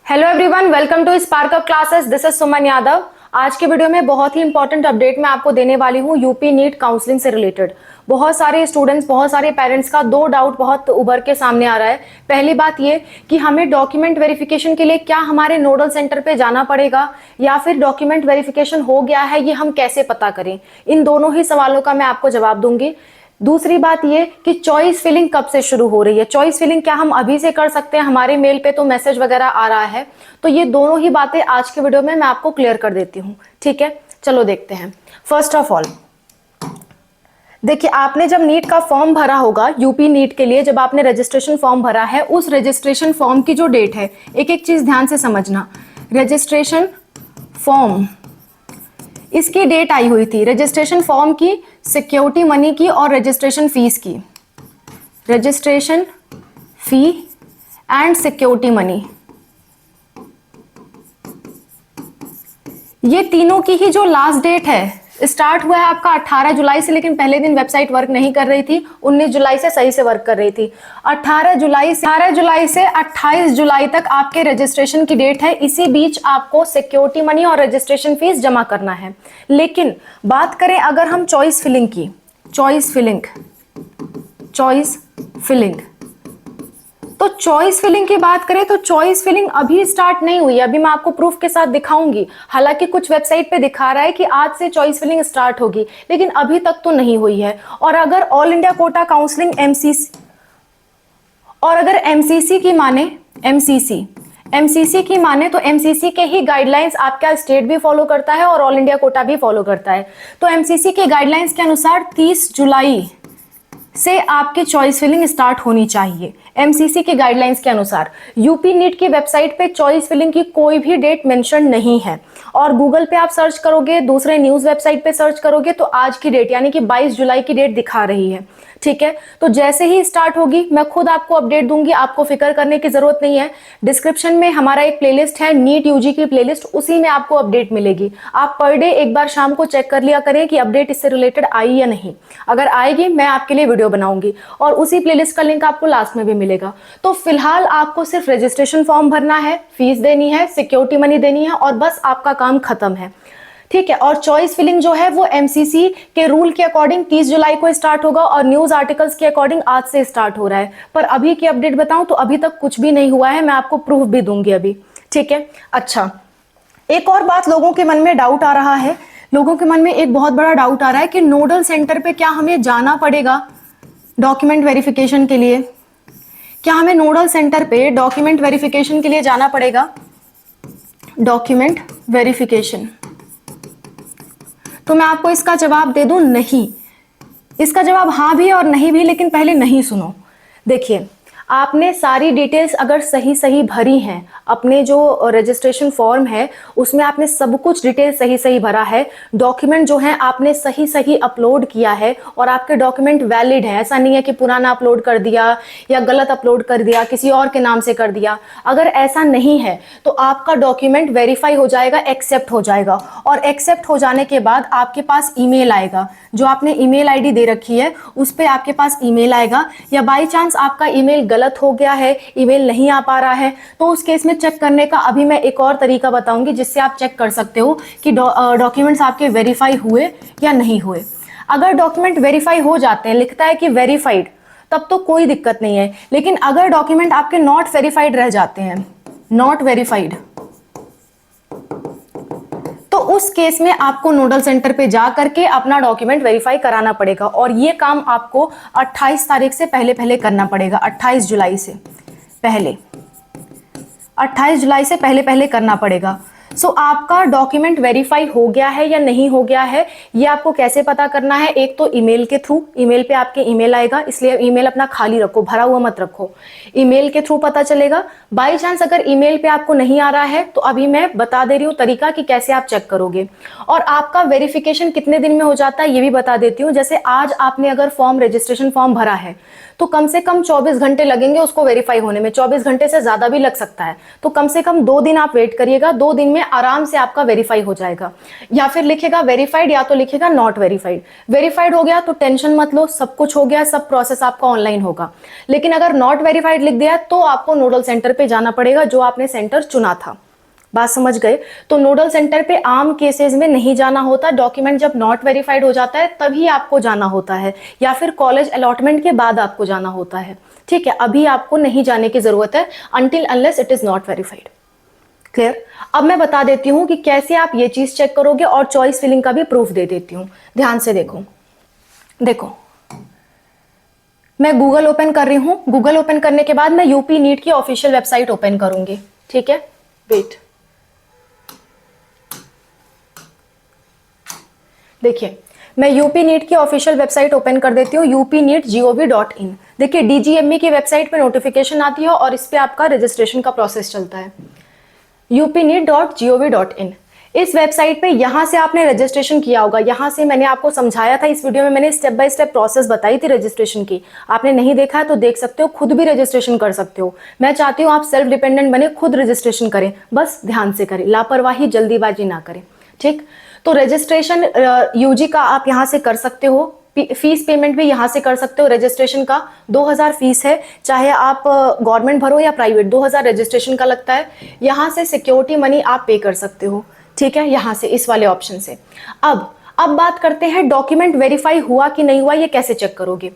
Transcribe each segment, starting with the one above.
Hello everyone, welcome to Spark Up classes. This is Suman Yadav. आज के video में बहुत ही इंपॉर्टेंट अपडेट मैं आपको देने वाली हूँ यूपी नीट काउंसलिंग से रिलेटेड। बहुत सारे स्टूडेंट्स, बहुत सारे पेरेंट्स का दो डाउट बहुत उभर के सामने आ रहा है। पहली बात ये कि हमें डॉक्यूमेंट वेरिफिकेशन के लिए क्या हमारे नोडल सेंटर पे जाना पड़ेगा या फिर डॉक्यूमेंट वेरिफिकेशन हो गया है, ये हम कैसे पता करें। इन दोनों ही सवालों का मैं आपको जवाब दूंगी। दूसरी बात ये कि चॉइस फिलिंग कब से शुरू हो रही है, चॉइस फिलिंग क्या हम अभी से कर सकते हैं, हमारे मेल पे तो मैसेज वगैरह आ रहा है। तो ये दोनों ही बातें आज के वीडियो में मैं आपको क्लियर कर देती हूँ। ठीक है, चलो देखते हैं। फर्स्ट ऑफ ऑल देखिए, आपने जब नीट का फॉर्म भरा होगा, यूपी नीट के लिए जब आपने रजिस्ट्रेशन फॉर्म भरा है, उस रजिस्ट्रेशन फॉर्म की जो डेट है, एक एक चीज ध्यान से समझना। रजिस्ट्रेशन फॉर्म, इसकी डेट आई हुई थी रजिस्ट्रेशन फॉर्म की, सिक्योरिटी मनी की और रजिस्ट्रेशन फीस की। Registration fee and security money, ये तीनों की ही जो लास्ट डेट है, स्टार्ट हुआ है आपका 18 जुलाई से, लेकिन पहले दिन वेबसाइट वर्क नहीं कर रही थी। 19 जुलाई से सही से वर्क कर रही थी। 18 जुलाई से 28 जुलाई तक आपके रजिस्ट्रेशन की डेट है। इसी बीच आपको सिक्योरिटी मनी और रजिस्ट्रेशन फीस जमा करना है। लेकिन बात करें अगर हम चॉइस फिलिंग की, चॉइस फिलिंग, तो चॉइस फिलिंग की बात करें तो चॉइस फिलिंग अभी स्टार्ट नहीं हुई है। अभी मैं आपको प्रूफ के साथ दिखाऊंगी। हालांकि कुछ वेबसाइट पे दिखा रहा है कि आज से चॉइस फिलिंग स्टार्ट होगी, लेकिन अभी तक तो नहीं हुई है। और अगर all India quota counselling MCC, और अगर एमसीसी की माने, एमसीसी की माने तो एमसीसी के ही गाइडलाइंस आपका स्टेट भी फॉलो करता है और ऑल इंडिया कोटा भी फॉलो करता है। तो एमसीसी के गाइडलाइंस के अनुसार 30 जुलाई से आपकी चॉइस फिलिंग स्टार्ट होनी चाहिए। एमसीसी के गाइडलाइंस के अनुसार यूपी नीट की वेबसाइट पे चॉइस फिलिंग की कोई भी डेट मेंशन नहीं है। और गूगल पे आप सर्च करोगे, दूसरे न्यूज वेबसाइट पे सर्च करोगे तो आज की डेट यानी कि 22 जुलाई की डेट दिखा रही है। ठीक है, तो जैसे ही स्टार्ट होगी मैं खुद आपको अपडेट दूंगी, आपको फिक्र करने की जरूरत नहीं है। डिस्क्रिप्शन में हमारा एक प्लेलिस्ट है, नीट यूजी की प्लेलिस्ट, उसी में आपको अपडेट मिलेगी। आप पर डे एक बार शाम को चेक कर लिया करें कि अपडेट इससे रिलेटेड आई या नहीं। अगर आएगी मैं आपके लिए वीडियो बनाऊंगी और उसी प्लेलिस्ट का लिंक आपको लास्ट में भी मिलेगा। तो फिलहाल आपको सिर्फ रजिस्ट्रेशन फॉर्म भरना है, फीस देनी है, सिक्योरिटी मनी देनी है और बस आपका काम खत्म है। ठीक है, और चॉइस फिलिंग जो है वो एमसीसी के रूल के अकॉर्डिंग 30 जुलाई को स्टार्ट होगा और न्यूज आर्टिकल्स के अकॉर्डिंग आज से स्टार्ट हो रहा है। पर अभी की अपडेट बताऊं तो अभी तक कुछ भी नहीं हुआ है, मैं आपको प्रूफ भी दूंगी अभी। ठीक है, अच्छा, एक और बात लोगों के मन में डाउट आ रहा है, लोगों के मन में एक बहुत बड़ा डाउट आ रहा है कि नोडल सेंटर पे क्या हमें जाना पड़ेगा डॉक्यूमेंट वेरिफिकेशन के लिए। क्या हमें नोडल सेंटर पे डॉक्यूमेंट वेरिफिकेशन के लिए जाना पड़ेगा? डॉक्यूमेंट वेरिफिकेशन, तो मैं आपको इसका जवाब दे दूं नहीं। इसका जवाब हाँ भी और नहीं भी, लेकिन पहले नहीं सुनो। देखिए, आपने सारी डिटेल्स अगर सही सही भरी हैं, अपने जो रजिस्ट्रेशन फॉर्म है उसमें आपने सब कुछ डिटेल सही सही भरा है, डॉक्यूमेंट जो है आपने सही सही अपलोड किया है और आपके डॉक्यूमेंट वैलिड है, ऐसा नहीं है कि पुराना अपलोड कर दिया या गलत अपलोड कर दिया, किसी और के नाम से कर दिया। अगर ऐसा नहीं है तो आपका डॉक्यूमेंट वेरीफाई हो जाएगा, एक्सेप्ट हो जाएगा। और एक्सेप्ट हो जाने के बाद आपके पास ईमेल आएगा, जो आपने ईमेल आईडी दे रखी है उस पर आपके पास ईमेल आएगा। या बाई चांस आपका ईमेल गलत हो गया है, ईमेल नहीं आ पा रहा है, तो उस केस में चेक करने का अभी मैं एक और तरीका बताऊंगी जिससे आप चेक कर सकते हो कि डॉक्यूमेंट्स आपके वेरीफाई हुए या नहीं हुए। अगर डॉक्यूमेंट वेरीफाई हो जाते हैं, लिखता है कि वेरीफाइड, तब तो कोई दिक्कत नहीं है। लेकिन अगर डॉक्यूमेंट आपके नॉट वेरीफाइड रह जाते हैं, नॉट वेरीफाइड, तो उस केस में आपको नोडल सेंटर पे जा करके अपना डॉक्यूमेंट वेरीफाई कराना पड़ेगा। और ये काम आपको 28 तारीख से पहले पहले करना पड़ेगा, 28 जुलाई से पहले, 28 जुलाई से पहले पहले करना पड़ेगा। सो आपका डॉक्यूमेंट वेरीफाई हो गया है या नहीं हो गया है, ये आपको कैसे पता करना है? एक तो ईमेल के थ्रू, ईमेल पे आपके ईमेल आएगा, इसलिए ईमेल अपना खाली रखो, भरा हुआ मत रखो, ईमेल के थ्रू पता चलेगा। बाई चांस अगर ईमेल पे आपको नहीं आ रहा है तो अभी मैं बता दे रही हूँ तरीका कि कैसे आप चेक करोगे। और आपका वेरिफिकेशन कितने दिन में हो जाता है ये भी बता देती हूँ। जैसे आज आपने अगर फॉर्म, रजिस्ट्रेशन फॉर्म भरा है तो कम से कम 24 घंटे लगेंगे उसको वेरीफाई होने में, 24 घंटे से ज्यादा भी लग सकता है। तो कम से कम 2 दिन आप वेट करिएगा, 2 दिन में आराम से आपका वेरीफाई हो जाएगा। या फिर लिखेगा वेरीफाइड या तो लिखेगा नॉट वेरीफाइड। वेरीफाइड हो गया तो टेंशन मत लो, सब कुछ हो गया, सब प्रोसेस आपका ऑनलाइन होगा। लेकिन अगर नॉट वेरीफाइड लिख दिया तो आपको नोडल सेंटर पे जाना पड़ेगा, जो आपने सेंटर चुना था। बात समझ गए? तो नोडल सेंटर पे आम केसेस में नहीं जाना होता, डॉक्यूमेंट जब नॉट वेरीफाइड हो जाता है तभी आपको जाना होता है, या फिर कॉलेज अलॉटमेंट के बाद आपको जाना होता है। ठीक है, अभी आपको नहीं जाने की जरूरत है until unless it is not verified. Clear? अब मैं बता देती हूं कि कैसे आप ये चीज चेक करोगे, और चॉइस फिलिंग का भी प्रूफ दे देती हूं। ध्यान से देखो, देखो मैं गूगल ओपन कर रही हूं। गूगल ओपन करने के बाद मैं यूपी नीट की ऑफिशियल वेबसाइट ओपन करूंगी। ठीक है, वेट, देखिए मैं यूपी नीट की ऑफिशियल वेबसाइट ओपन कर देती हूँ, upneet.gov.in। देखिए डीजीएमई की वेबसाइट पे नोटिफिकेशन आती है और इस पे आपका रजिस्ट्रेशन का प्रोसेस चलता है, upneet.gov.in। इस वेबसाइट पे यहां से आपने रजिस्ट्रेशन किया होगा, यहां से मैंने आपको समझाया था, इस वीडियो में मैंने स्टेप बाय स्टेप प्रोसेस बताई थी रजिस्ट्रेशन की। आपने नहीं देखा है तो देख सकते हो, खुद भी रजिस्ट्रेशन कर सकते हो। मैं चाहती हूँ आप सेल्फ डिपेंडेंट बने, खुद रजिस्ट्रेशन करें, बस ध्यान से करें, लापरवाही जल्दीबाजी ना करें। ठीक, तो रजिस्ट्रेशन यूजी का आप यहां से कर सकते हो, फीस पेमेंट भी यहां से कर सकते हो। रजिस्ट्रेशन का 2000 फीस है, चाहे आप गवर्नमेंट भरो या प्राइवेट, 2000 रजिस्ट्रेशन का लगता है। यहां से सिक्योरिटी मनी आप पे कर सकते हो। ठीक है, यहां से इस वाले ऑप्शन से। अब बात करते हैं डॉक्यूमेंट वेरीफाई हुआ कि नहीं हुआ, ये कैसे चेक करोगे।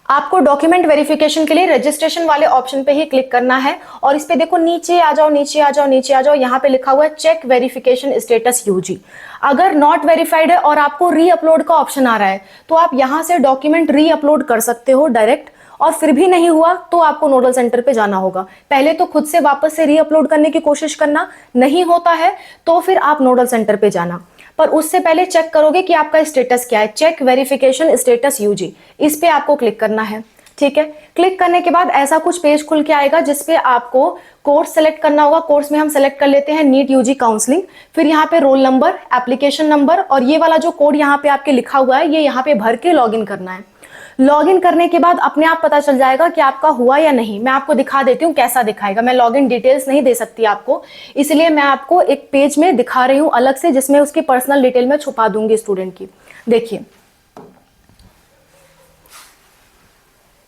आपको डॉक्यूमेंट वेरिफिकेशन के लिए रजिस्ट्रेशन वाले ऑप्शन पे ही क्लिक करना है, और इस पे देखो नीचे आ जाओ, नीचे आ जाओ, नीचे आ जाओ, यहाँ पे लिखा हुआ है चेक वेरिफिकेशन स्टेटस यूजी। अगर नॉट वेरीफाइड है और आपको री अपलोड का ऑप्शन आ रहा है तो आप यहाँ से डॉक्यूमेंट री अपलोड कर सकते हो डायरेक्ट, और फिर भी नहीं हुआ तो आपको नोडल सेंटर पे जाना होगा। पहले तो खुद से वापस से री अपलोड करने की कोशिश करना, नहीं होता है तो फिर आप नोडल सेंटर पे जाना, पर उससे पहले चेक करोगे कि आपका स्टेटस क्या है। चेक वेरिफिकेशन स्टेटस यूजी, इस पे आपको क्लिक करना है। ठीक है, क्लिक करने के बाद ऐसा कुछ पेज खुल के आएगा जिसपे आपको कोर्स सेलेक्ट करना होगा। कोर्स में हम सेलेक्ट कर लेते हैं नीट यूजी काउंसलिंग, फिर यहाँ पे रोल नंबर, एप्लीकेशन नंबर, और ये वाला जो कोड यहाँ पे आपके लिखा हुआ है ये यहाँ पे भर के लॉगिन करना है। लॉगिन करने के बाद अपने आप पता चल जाएगा कि आपका हुआ या नहीं। मैं आपको दिखा देती हूँ कैसा दिखाएगा। मैं लॉगिन डिटेल्स नहीं दे सकती आपको, इसलिए मैं आपको एक पेज में दिखा रही हूँ अलग से, जिसमें उसकी पर्सनल डिटेल में छुपा दूंगी स्टूडेंट की। देखिए,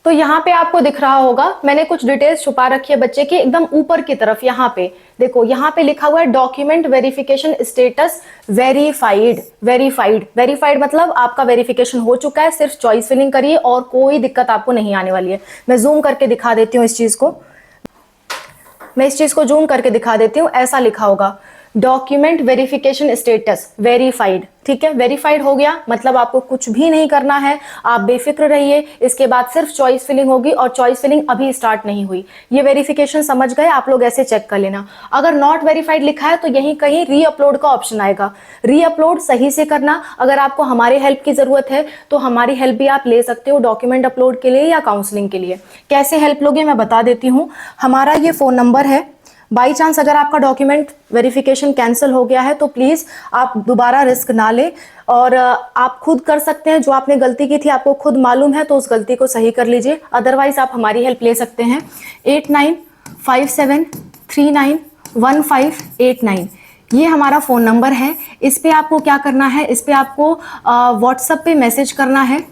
तो यहाँ पे आपको दिख रहा होगा मैंने कुछ डिटेल्स छुपा रखी है बच्चे की, एकदम ऊपर की तरफ। यहाँ पे देखो, यहाँ पे लिखा हुआ है document verification status verified. Verified मतलब आपका वेरिफिकेशन हो चुका है, सिर्फ चॉइस फिलिंग करिए और कोई दिक्कत आपको नहीं आने वाली है। मैं जूम करके दिखा देती हूँ इस चीज को, मैं इस चीज को जूम करके दिखा देती हूँ। ऐसा लिखा होगा डॉक्यूमेंट वेरिफिकेशन स्टेटस वेरीफाइड। ठीक है, वेरीफाइड हो गया मतलब आपको कुछ भी नहीं करना है, आप बेफिक्र रहिए। इसके बाद सिर्फ चॉइस फिलिंग होगी, और चॉइस फिलिंग अभी स्टार्ट नहीं हुई। ये वेरिफिकेशन समझ गए आप लोग, ऐसे चेक कर लेना। अगर नॉट वेरीफाइड लिखा है तो यहीं कहीं री अपलोड का ऑप्शन आएगा, री अपलोड सही से करना। अगर आपको हमारे हेल्प की जरूरत है तो हमारी हेल्प भी आप ले सकते हो डॉक्यूमेंट अपलोड के लिए या काउंसलिंग के लिए। कैसे हेल्प लोगे मैं बता देती हूँ। हमारा ये फोन नंबर है, बाई चांस अगर आपका डॉक्यूमेंट वेरिफिकेशन कैंसिल हो गया है तो प्लीज आप दोबारा रिस्क ना ले, और आप खुद कर सकते हैं। जो आपने गलती की थी आपको खुद मालूम है तो उस गलती को सही कर लीजिए, अदरवाइज आप हमारी हेल्प ले सकते हैं। 8957391589 ये हमारा फोन नंबर है। इस पे आपको क्या करना है, इस पे आपको व्हाट्सएप पे मैसेज करना है।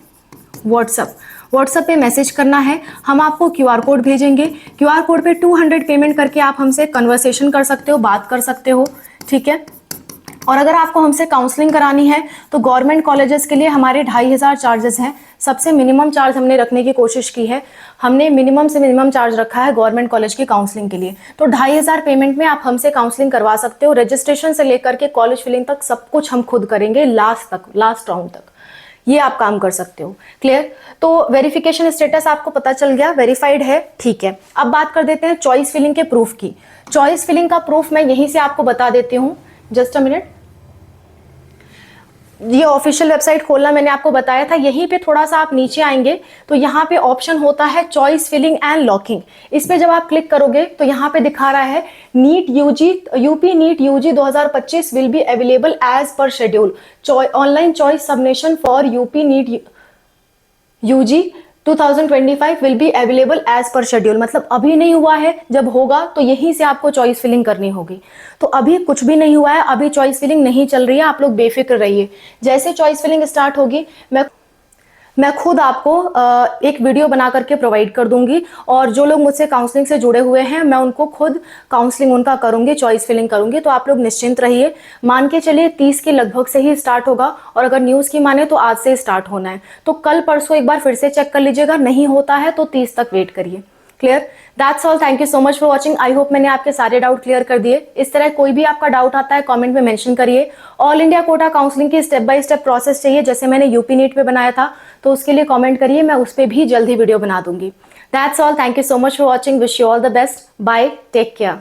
व्हाट्सएप पे मैसेज करना है, हम आपको क्यूआर कोड भेजेंगे। क्यूआर कोड पे 200 पेमेंट करके आप हमसे कन्वर्सेशन कर सकते हो, बात कर सकते हो। ठीक है, और अगर आपको हमसे काउंसलिंग करानी है तो गवर्नमेंट कॉलेजेस के लिए हमारे 2500 चार्जेस हैं। सबसे मिनिमम चार्ज हमने रखने की कोशिश की है, हमने मिनिमम से मिनिमम चार्ज रखा है गवर्नमेंट कॉलेज की काउंसलिंग के लिए। तो 2500 पेमेंट में आप हमसे काउंसलिंग करवा सकते हो। रजिस्ट्रेशन से लेकर के कॉलेज फिलिंग तक सब कुछ हम खुद करेंगे, लास्ट राउंड तक ये आप काम कर सकते हो। क्लियर? तो वेरिफिकेशन स्टेटस आपको पता चल गया, वेरीफाइड है। ठीक है, अब बात कर देते हैं चॉइस फिलिंग के प्रूफ की। चॉइस फिलिंग का प्रूफ मैं यहीं से आपको बता देती हूँ, जस्ट अ मिनट। ये ऑफिशियल वेबसाइट खोलना मैंने आपको बताया था। यहीं पे थोड़ा सा आप नीचे आएंगे तो यहाँ पे ऑप्शन होता है चॉइस फिलिंग एंड लॉकिंग। इस पे जब आप क्लिक करोगे तो यहाँ पे दिखा रहा है NEET UG, UP NEET UG 2025 will be available as per schedule, online choice submission for UP NEET UG 2025 will be available as per schedule, मतलब अभी नहीं हुआ है, जब होगा तो यहीं से आपको चॉइस फिलिंग करनी होगी। तो अभी कुछ भी नहीं हुआ है, अभी चॉइस फिलिंग नहीं चल रही है, आप लोग बेफिक्र रहिए। जैसे चॉइस फिलिंग स्टार्ट होगी मैं खुद आपको एक वीडियो बना करके प्रोवाइड कर दूंगी, और जो लोग मुझसे काउंसलिंग से जुड़े हुए हैं मैं उनको खुद काउंसलिंग उनका करूंगी, चॉइस फिलिंग करूंगी। तो आप लोग निश्चिंत रहिए, मान के चलिए 30 के लगभग से ही स्टार्ट होगा, और अगर न्यूज़ की माने तो आज से स्टार्ट होना है। तो कल परसों एक बार फिर से चेक कर लीजिएगा, नहीं होता है तो 30 तक वेट करिए। Clear? That's all, thank you so much for watching. I hope मैंने आपके सारे डाउट क्लियर कर दिए। इस तरह कोई भी आपका डाउट आता है कमेंट में मेंशन करिए। ऑल इंडिया कोटा काउंसलिंग की स्टेप बाय स्टेप प्रोसेस चाहिए, जैसे मैंने यूपी नीट पे बनाया था, तो उसके लिए कमेंट करिए, मैं उस पर भी जल्द ही वीडियो बना दूंगी। That's all, thank you so much for watching, wish you all the best, bye, take care.